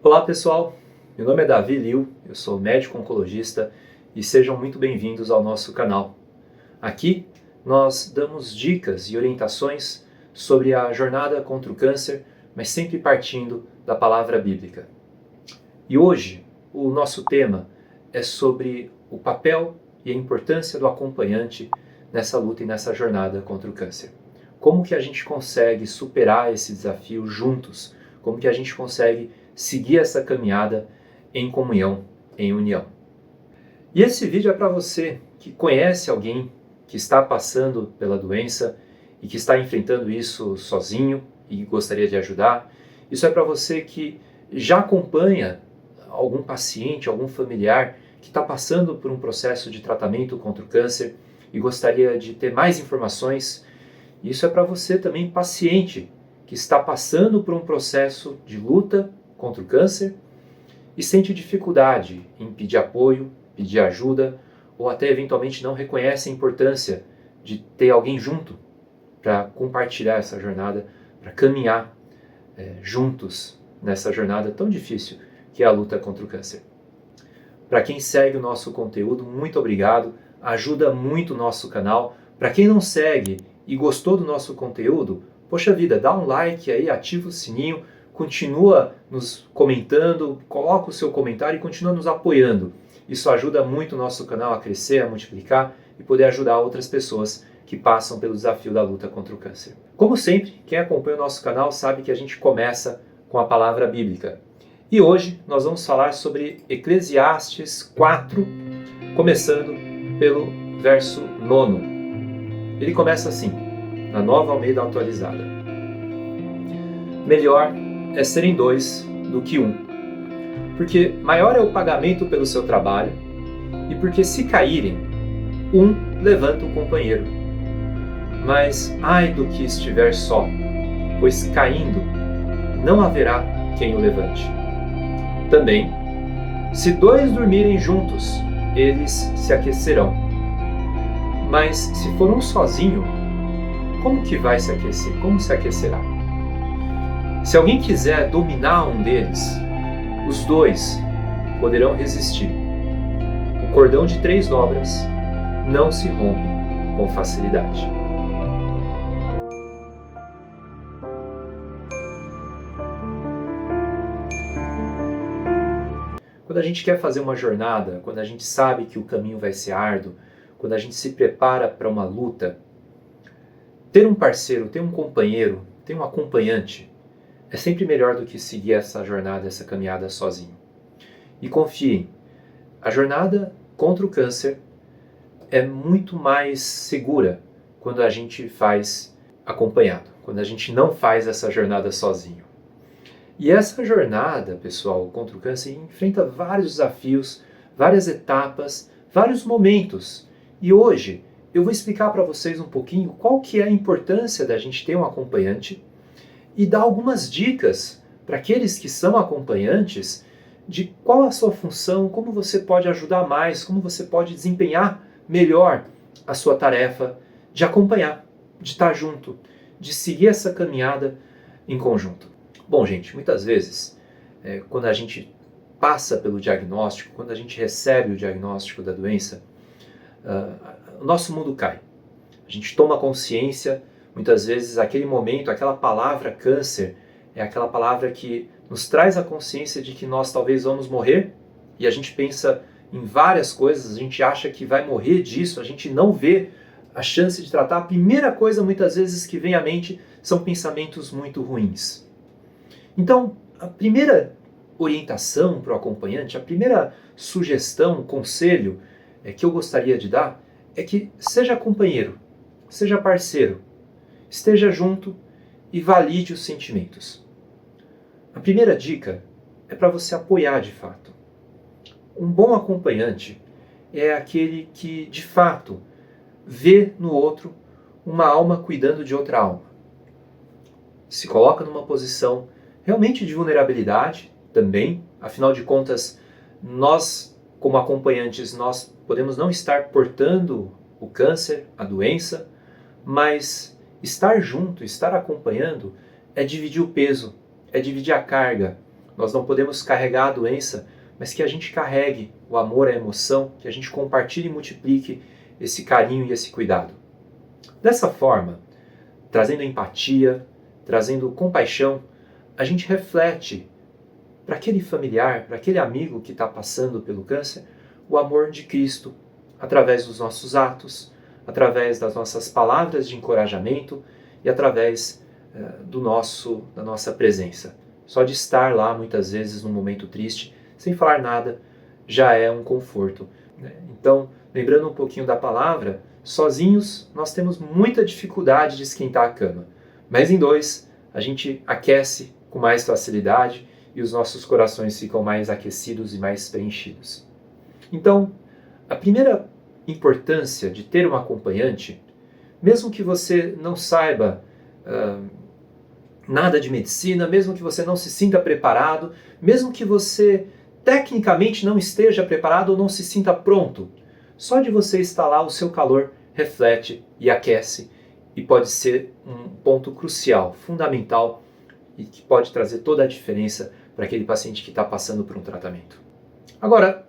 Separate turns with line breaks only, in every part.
Olá pessoal, meu nome é Davi Liu, eu sou médico oncologista e sejam muito bem-vindos ao nosso canal. Aqui nós damos dicas e orientações sobre a jornada contra o câncer, mas sempre partindo da palavra bíblica. E hoje o nosso tema é sobre o papel e a importância do acompanhante nessa luta e nessa jornada contra o câncer. Como que a gente consegue superar esse desafio juntos? Como que a gente consegue seguir essa caminhada em comunhão, em união? E esse vídeo é para você que conhece alguém que está passando pela doença e que está enfrentando isso sozinho e gostaria de ajudar. Isso é para você que já acompanha algum paciente, algum familiar que está passando por um processo de tratamento contra o câncer e gostaria de ter mais informações. Isso é para você também, paciente, que está passando por um processo de luta contra o câncer e sente dificuldade em pedir apoio, pedir ajuda, ou até eventualmente não reconhece a importância de ter alguém junto para compartilhar essa jornada, para caminhar juntos nessa jornada tão difícil que é a luta contra o câncer. Para quem segue o nosso conteúdo, muito obrigado, ajuda muito o nosso canal. Para quem não segue e gostou do nosso conteúdo, poxa vida, dá um like aí, ativa o sininho, continua nos comentando, coloca o seu comentário e continua nos apoiando. Isso ajuda muito o nosso canal a crescer, a multiplicar e poder ajudar outras pessoas que passam pelo desafio da luta contra o câncer. Como sempre, quem acompanha o nosso canal sabe que a gente começa com a palavra bíblica. E hoje nós vamos falar sobre Eclesiastes 4, começando pelo verso 9. Ele começa assim, na Nova Almeida Atualizada. Melhor é serem dois do que um, porque maior é o pagamento pelo seu trabalho, e porque se caírem, um levanta o companheiro. Mas ai do que estiver só, pois caindo não haverá quem o levante. Também, se dois dormirem juntos, eles se aquecerão. Mas se for um sozinho, como que vai se aquecer? Como se aquecerá? Se alguém quiser dominar um deles, os dois poderão resistir. O cordão de 3 dobras não se rompe com facilidade. Quando a gente quer fazer uma jornada, quando a gente sabe que o caminho vai ser árduo, quando a gente se prepara para uma luta, ter um parceiro, ter um companheiro, ter um acompanhante é sempre melhor do que seguir essa jornada, essa caminhada sozinho. E confiem, a jornada contra o câncer é muito mais segura quando a gente faz acompanhado, quando a gente não faz essa jornada sozinho. E essa jornada, pessoal, contra o câncer enfrenta vários desafios, várias etapas, vários momentos. E hoje eu vou explicar para vocês um pouquinho qual que é a importância da gente ter um acompanhante e dar algumas dicas para aqueles que são acompanhantes de qual a sua função, como você pode ajudar mais, como você pode desempenhar melhor a sua tarefa de acompanhar, de estar junto, de seguir essa caminhada em conjunto. Bom, gente, muitas vezes, quando a gente passa pelo diagnóstico, quando a gente recebe o diagnóstico da doença, o nosso mundo cai. A gente toma consciência, muitas vezes aquele momento, aquela palavra câncer, é aquela palavra que nos traz a consciência de que nós talvez vamos morrer, e a gente pensa em várias coisas, a gente acha que vai morrer disso, a gente não vê a chance de tratar. A primeira coisa, muitas vezes, que vem à mente são pensamentos muito ruins. Então, a primeira orientação para o acompanhante, a primeira sugestão, conselho que eu gostaria de dar é que seja companheiro, seja parceiro, esteja junto e valide os sentimentos. A primeira dica é para você apoiar de fato. Um bom acompanhante é aquele que, de fato, vê no outro uma alma cuidando de outra alma. Se coloca numa posição realmente de vulnerabilidade também, afinal de contas, nós, como acompanhantes, nós podemos não estar portando o câncer, a doença, mas estar junto, estar acompanhando, é dividir o peso, é dividir a carga. nós não podemos carregar a doença, mas que a gente carregue o amor, a emoção, que a gente compartilhe e multiplique esse carinho e esse cuidado. Dessa forma, trazendo empatia, trazendo compaixão, a gente reflete para aquele familiar, para aquele amigo que está passando pelo câncer, o amor de Cristo, através dos nossos atos, através das nossas palavras de encorajamento e através da nossa presença. Só de estar lá, muitas vezes, num momento triste, sem falar nada, já é um conforto. Então, lembrando um pouquinho da palavra, sozinhos nós temos muita dificuldade de esquentar a cama, mas em dois a gente aquece com mais facilidade e os nossos corações ficam mais aquecidos e mais preenchidos. Então, a primeira importância de ter um acompanhante, mesmo que você não saiba nada de medicina, mesmo que você não se sinta preparado, mesmo que você tecnicamente não esteja preparado ou não se sinta pronto, só de você estar lá o seu calor reflete e aquece e pode ser um ponto crucial, fundamental e que pode trazer toda a diferença para aquele paciente que está passando por um tratamento. Agora,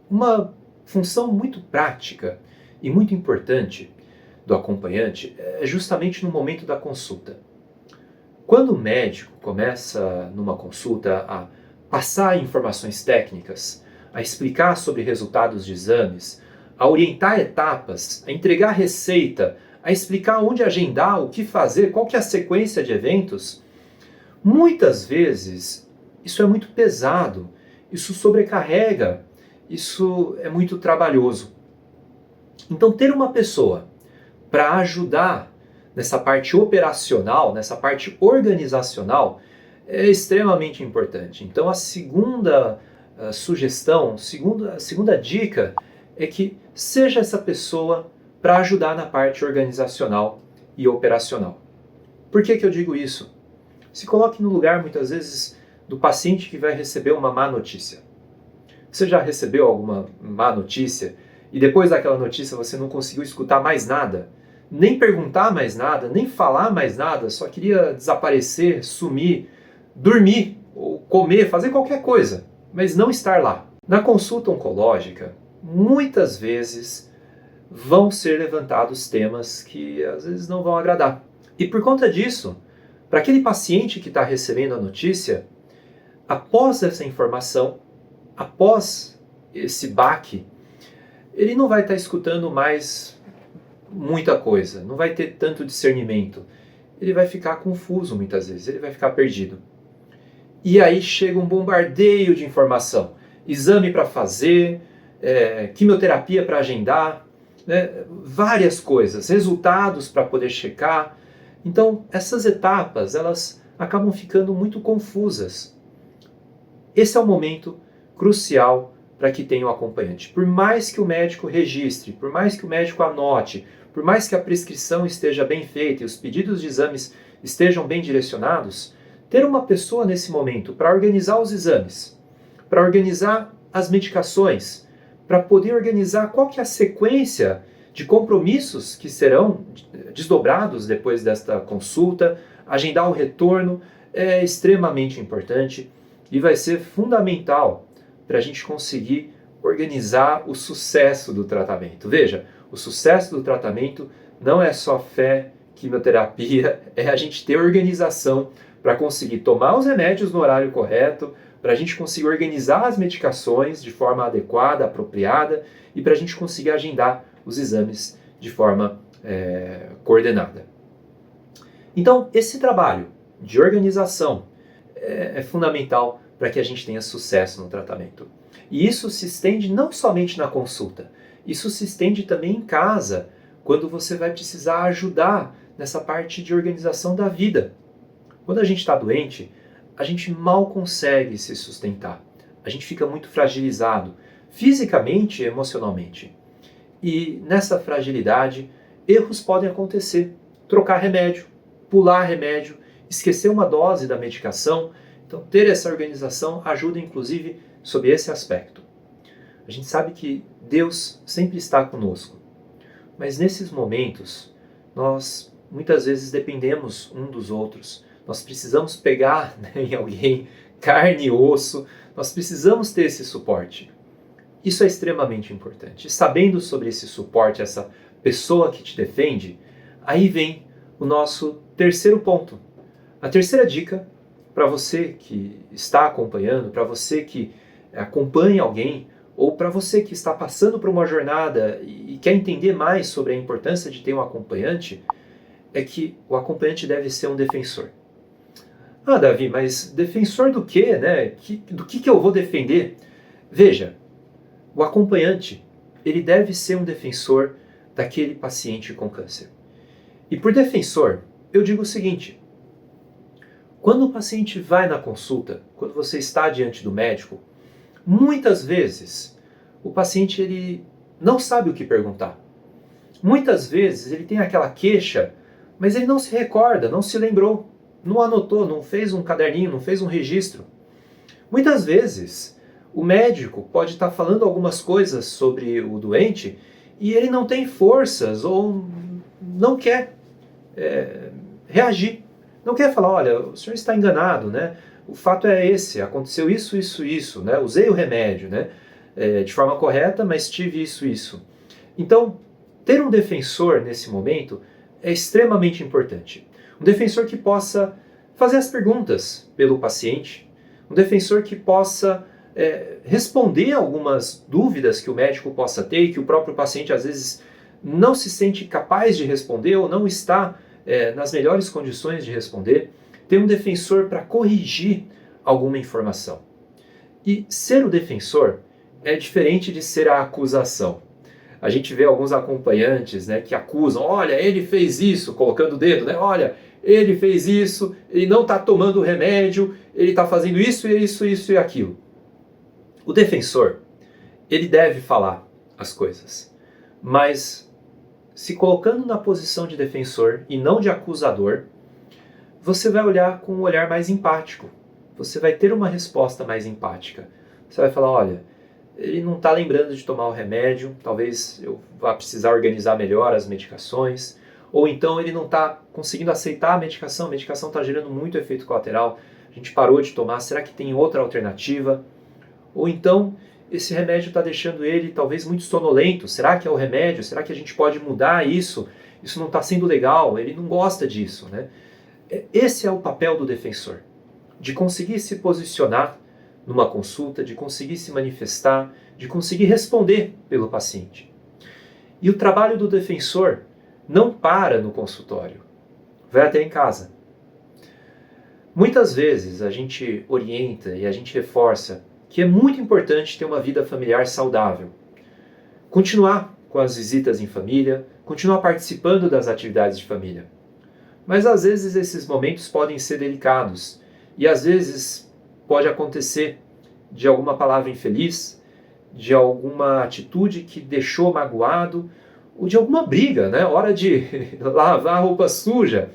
uma função muito prática e muito importante do acompanhante é justamente no momento da consulta. Quando o médico começa numa consulta a passar informações técnicas, a explicar sobre resultados de exames, a orientar etapas, a entregar receita, a explicar onde agendar, o que fazer, qual que é a sequência de eventos, muitas vezes isso é muito pesado, isso sobrecarrega, isso é muito trabalhoso. Então ter uma pessoa para ajudar nessa parte operacional, nessa parte organizacional, é extremamente importante. Então a segunda sugestão, a segunda dica é que seja essa pessoa para ajudar na parte organizacional e operacional. Por que eu digo isso? Se coloque no lugar, muitas vezes, do paciente que vai receber uma má notícia. Você já recebeu alguma má notícia e depois daquela notícia você não conseguiu escutar mais nada? Nem perguntar mais nada, nem falar mais nada, só queria desaparecer, sumir, dormir, ou comer, fazer qualquer coisa, mas não estar lá. Na consulta oncológica, muitas vezes vão ser levantados temas que às vezes não vão agradar. E por conta disso, para aquele paciente que está recebendo a notícia, após essa informação, após esse baque, ele não vai estar escutando mais muita coisa, não vai ter tanto discernimento. Ele vai ficar confuso muitas vezes, ele vai ficar perdido. E aí chega um bombardeio de informação. Exame para fazer, quimioterapia para agendar, várias coisas, resultados para poder checar. Então, essas etapas, elas acabam ficando muito confusas. Esse é o momento crucial para que tenha um acompanhante. Por mais que o médico registre, por mais que o médico anote, por mais que a prescrição esteja bem feita e os pedidos de exames estejam bem direcionados, ter uma pessoa nesse momento para organizar os exames, para organizar as medicações, para poder organizar qual que é a sequência de compromissos que serão desdobrados depois desta consulta, agendar o retorno, é extremamente importante e vai ser fundamental para a gente conseguir organizar o sucesso do tratamento. Veja, o sucesso do tratamento não é só fé, quimioterapia, é a gente ter organização para conseguir tomar os remédios no horário correto, para a gente conseguir organizar as medicações de forma adequada, apropriada e para a gente conseguir agendar os exames de forma coordenada. Então, esse trabalho de organização é fundamental para que a gente tenha sucesso no tratamento. E isso se estende não somente na consulta, isso se estende também em casa, quando você vai precisar ajudar nessa parte de organização da vida. Quando a gente está doente, a gente mal consegue se sustentar. A gente fica muito fragilizado, fisicamente e emocionalmente. E nessa fragilidade, erros podem acontecer. Trocar remédio, pular remédio, esquecer uma dose da medicação. Então, ter essa organização ajuda, inclusive, sob esse aspecto. A gente sabe que Deus sempre está conosco, mas nesses momentos, nós muitas vezes dependemos um dos outros. Nós precisamos pegar em alguém carne e osso, nós precisamos ter esse suporte. Isso é extremamente importante. E sabendo sobre esse suporte, essa pessoa que te defende, aí vem o nosso terceiro ponto. A terceira dica para você que está acompanhando, para você que acompanha alguém, ou para você que está passando por uma jornada e quer entender mais sobre a importância de ter um acompanhante, é que o acompanhante deve ser um defensor. Ah, Davi, mas defensor do quê, né? Do que eu vou defender? Veja, o acompanhante, ele deve ser um defensor daquele paciente com câncer. E por defensor, eu digo o seguinte: quando o paciente vai na consulta, quando você está diante do médico, muitas vezes o paciente ele não sabe o que perguntar. Muitas vezes ele tem aquela queixa, mas ele não se recorda, não se lembrou, não anotou, não fez um caderninho, não fez um registro. Muitas vezes o médico pode estar falando algumas coisas sobre o doente e ele não tem forças ou não quer reagir. Não quer falar, olha, o senhor está enganado, né? O fato é esse, aconteceu isso, isso, isso, né? Usei o remédio, né? De forma correta, mas tive isso, isso. Então, ter um defensor nesse momento é extremamente importante. Um defensor que possa fazer as perguntas pelo paciente, um defensor que possa responder algumas dúvidas que o médico possa ter e que o próprio paciente às vezes não se sente capaz de responder ou não está nas melhores condições de responder, ter um defensor para corrigir alguma informação. E ser o defensor é diferente de ser a acusação. A gente vê alguns acompanhantes, né, que acusam, olha, ele fez isso, colocando o dedo, né, olha, ele fez isso, ele não está tomando o remédio, ele está fazendo isso, isso, isso e aquilo. O defensor, ele deve falar as coisas, mas se colocando na posição de defensor e não de acusador, você vai olhar com um olhar mais empático. Você vai ter uma resposta mais empática. Você vai falar, olha, ele não está lembrando de tomar o remédio, talvez eu vá precisar organizar melhor as medicações, ou então ele não está conseguindo aceitar a medicação está gerando muito efeito colateral, a gente parou de tomar, será que tem outra alternativa? Ou então, esse remédio está deixando ele talvez muito sonolento, será que é o remédio? Será que a gente pode mudar isso? Isso não está sendo legal, ele não gosta disso, né? Esse é o papel do defensor, de conseguir se posicionar numa consulta, de conseguir se manifestar, de conseguir responder pelo paciente. E o trabalho do defensor não para no consultório, vai até em casa. Muitas vezes a gente orienta e a gente reforça que é muito importante ter uma vida familiar saudável. Continuar com as visitas em família, continuar participando das atividades de família. Mas às vezes esses momentos podem ser delicados e às vezes pode acontecer de alguma palavra infeliz, de alguma atitude que deixou magoado, ou de alguma briga, né? Hora de lavar a roupa suja.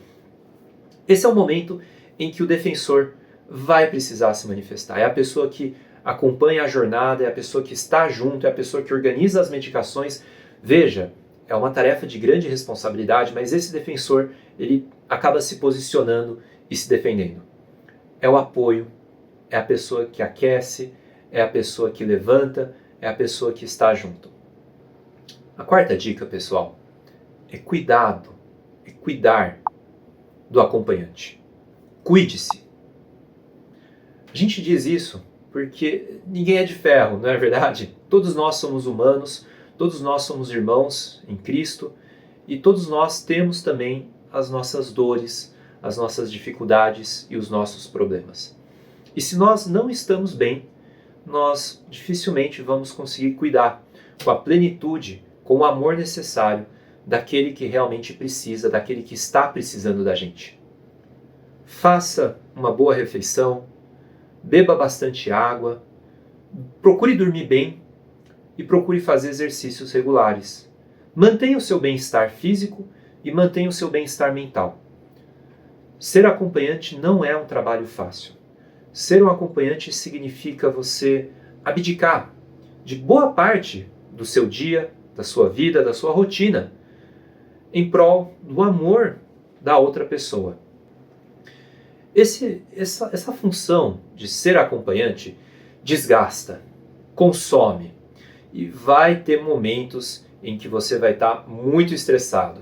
Esse é o momento em que o defensor vai precisar se manifestar. É a pessoa que acompanha a jornada, é a pessoa que está junto, é a pessoa que organiza as medicações. Veja, é uma tarefa de grande responsabilidade, mas esse defensor, ele acaba se posicionando e se defendendo. É o apoio, é a pessoa que aquece, é a pessoa que levanta, é a pessoa que está junto. A quarta dica, pessoal, é cuidado, é cuidar do acompanhante. Cuide-se. A gente diz isso porque ninguém é de ferro, não é verdade? Todos nós somos humanos, todos nós somos irmãos em Cristo e todos nós temos também as nossas dores, as nossas dificuldades e os nossos problemas. E se nós não estamos bem, nós dificilmente vamos conseguir cuidar com a plenitude, com o amor necessário daquele que realmente precisa, daquele que está precisando da gente. Faça uma boa refeição, beba bastante água, procure dormir bem e procure fazer exercícios regulares. Mantenha o seu bem-estar físico e mantenha o seu bem-estar mental. Ser acompanhante não é um trabalho fácil. Ser um acompanhante significa você abdicar de boa parte do seu dia, da sua vida, da sua rotina, em prol do amor da outra pessoa. Essa função de ser acompanhante desgasta, consome e vai ter momentos em que você vai estar muito estressado.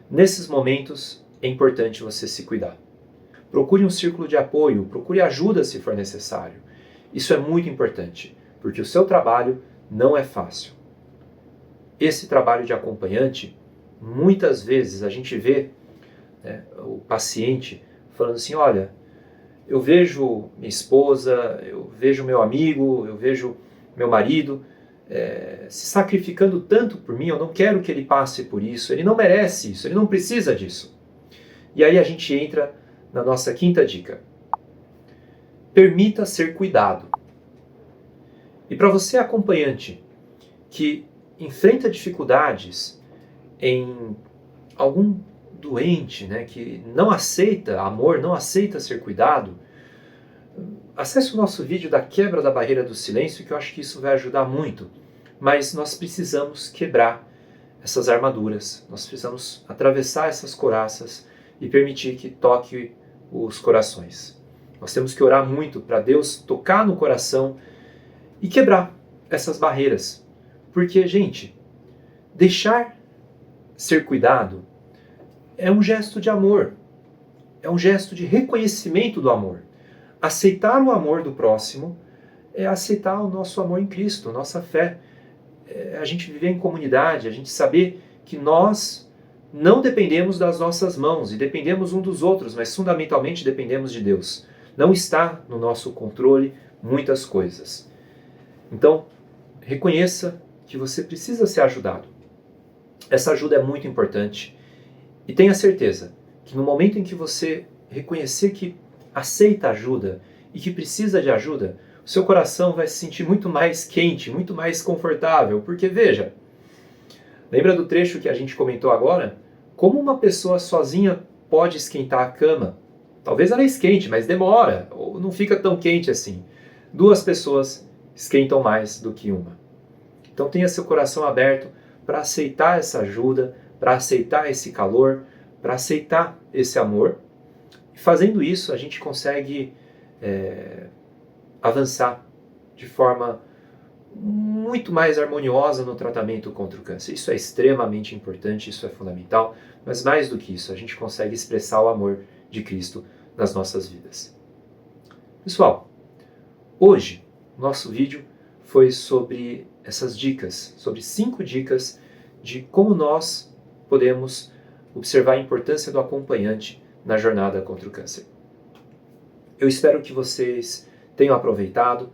Nesses momentos é importante você se cuidar. Procure um círculo de apoio, procure ajuda se for necessário. Isso é muito importante, porque o seu trabalho não é fácil. Esse trabalho de acompanhante, muitas vezes a gente vê, né, o paciente falando assim, olha, eu vejo minha esposa, eu vejo meu amigo, eu vejo meu marido se sacrificando tanto por mim, eu não quero que ele passe por isso, ele não merece isso, ele não precisa disso. E aí a gente entra na nossa quinta dica. Permita ser cuidado. E para você acompanhante que enfrenta dificuldades em algum doente, né, que não aceita amor, não aceita ser cuidado, acesse o nosso vídeo da quebra da barreira do silêncio, que eu acho que isso vai ajudar muito. Mas nós precisamos quebrar essas armaduras, nós precisamos atravessar essas couraças e permitir que toque os corações. Nós temos que orar muito para Deus tocar no coração e quebrar essas barreiras. Porque, gente, deixar ser cuidado é um gesto de amor, é um gesto de reconhecimento do amor. Aceitar o amor do próximo é aceitar o nosso amor em Cristo, nossa fé. É a gente viver em comunidade, a gente saber que nós não dependemos das nossas mãos e dependemos um dos outros, mas fundamentalmente dependemos de Deus. Não está no nosso controle muitas coisas. Então, reconheça que você precisa ser ajudado. Essa ajuda é muito importante e tenha certeza que no momento em que você reconhecer que aceita ajuda e que precisa de ajuda, o seu coração vai se sentir muito mais quente, muito mais confortável, porque veja, lembra do trecho que a gente comentou agora? Como uma pessoa sozinha pode esquentar a cama? Talvez ela esquente, mas demora, ou não fica tão quente assim. Duas pessoas esquentam mais do que uma. Então tenha seu coração aberto para aceitar essa ajuda, para aceitar esse calor, para aceitar esse amor. E fazendo isso, a gente consegue avançar de forma muito mais harmoniosa no tratamento contra o câncer. Isso é extremamente importante, isso é fundamental, mas mais do que isso, a gente consegue expressar o amor de Cristo nas nossas vidas. Pessoal, hoje nosso vídeo foi sobre essas dicas, sobre 5 dicas de como nós podemos observar a importância do acompanhante na jornada contra o câncer. Eu espero que vocês tenham aproveitado.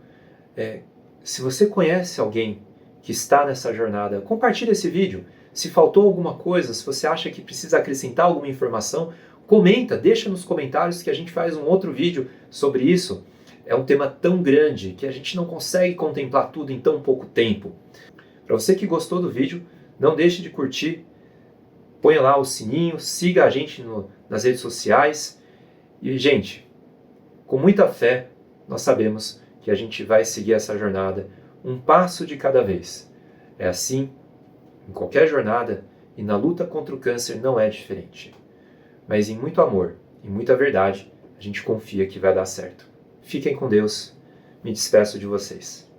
Se você conhece alguém que está nessa jornada, compartilhe esse vídeo. Se faltou alguma coisa, se você acha que precisa acrescentar alguma informação, comenta, deixa nos comentários que a gente faz um outro vídeo sobre isso. É um tema tão grande que a gente não consegue contemplar tudo em tão pouco tempo. Para você que gostou do vídeo, não deixe de curtir, ponha lá o sininho, siga a gente nas redes sociais. E, gente, com muita fé, nós sabemos que a gente vai seguir essa jornada um passo de cada vez. É assim em qualquer jornada e na luta contra o câncer não é diferente. Mas em muito amor e muita verdade, a gente confia que vai dar certo. Fiquem com Deus. Me despeço de vocês.